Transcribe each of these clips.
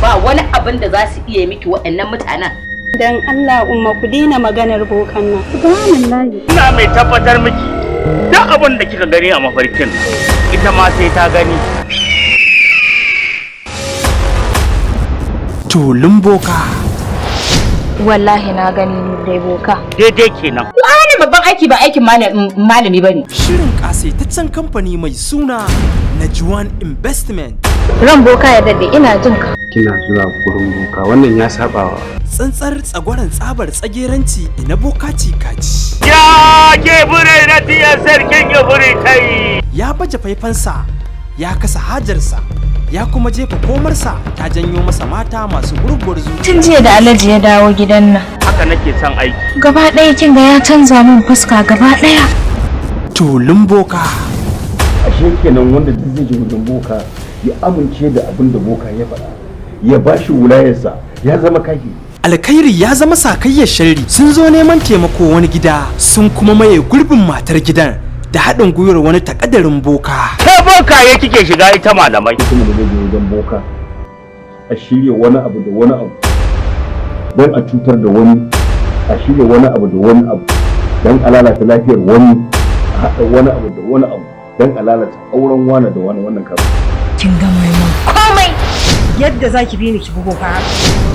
ba wani abin da za su iya miki waɗannan mutanen. Dan Allah umma ku daina maganar bokan nan. Subhanallahi. Ina mai tabbatar miki duk abin da kika gani a mafarkin ita ma sai ta gani. Tulun boka. Wallahi na gani dai boka. Daidai kenan. Wani babban aiki ba aikin malami bane. Shirin kasaitaccen kamfani mai suna Najwan Investment. Ran boka ya dade ina jin ka. Kina zuwa gurin boka wannan ya sabawa. Tsantsar tsagwaron tsabar tsageranci ina boka kaci. Ya ke bure na tiya sarkin ya bure kai. Ya baje faifansa, ya kasa hajarsa, ya kuma jefa komarsa ta janyo masa mata masu gurguwar zuciya. Tun jiya da Alhaji ya dawo gidan nan. Haka nake son aiki. Gaba ɗaya kin ga ya canza min fuska gaba ɗaya. Tulun boka. Ashe kenan wanda duk zai je wajen boka ya amince da abin da boka ya faɗa, ya bashi wulayarsa, ya zama kaki. Alkhairi ya zama sakayyar sharri. Sun zo neman taimako wani gida, sun kuma maye gurbin matar gidan da haɗin gwiwar wani takaddarin boka. Kai boka ya kike shiga ita malamai. Kuma da zai je wajen boka a shirya wani abu da wani abu don a cutar da wani, a shirya wani abu da wani abu don a lalata lafiyar wani, a haɗa wani abu da wani abu don a lalata auren wani da wani wannan karo. Kin ga mai komai. Yadda zaki bi ni ki bugo ka.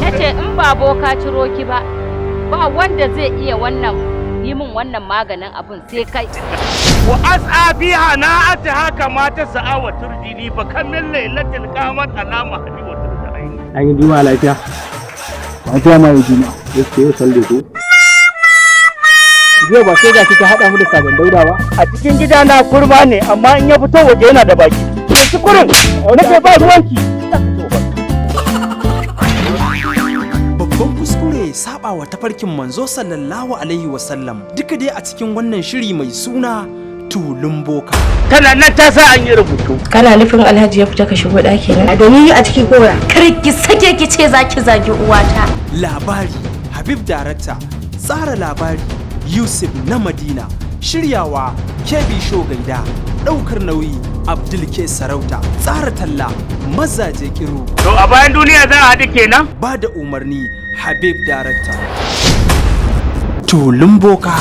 Nace in ba boka ciro ki ba wanda zai iya yi min wannan maganin abun sai kai. Wa as'abiha na ata haka mata sa'awa turjini fa kamil lailatul qamat alama hadi wa turjini. An yi juma lafiya. Lafiya ma yi juma. Yake yau salle ko? Jiya ba sai ga kika haɗa mu da sabon dauda ba. A cikin gida na kurma ne amma in ya fito waje yana da baki. Ki kurin nake ba ruwanki. Babban kuskure saba wa tafarkin manzo sallallahu alaihi wasallam. Duka dai a cikin wannan shiri mai suna Tulun boka. Tana nan ta sa an yi rubutu. Kana nufin Alhaji ya fita ka shigo ɗaki na? Domin a cikin gora. Kar ki sake ki ce zaki zagi uwata. Labari Habib Darakta. Tsara labari Yusuf na Madina. Shiryawa Kebi Show Gaida. Ɗaukar nauyi Abdul K Sarauta. Tsara talla Mazaje Kiru. To a bayan duniya za a haɗu kenan? Ba da umarni Habib Darakta. Tulun boka.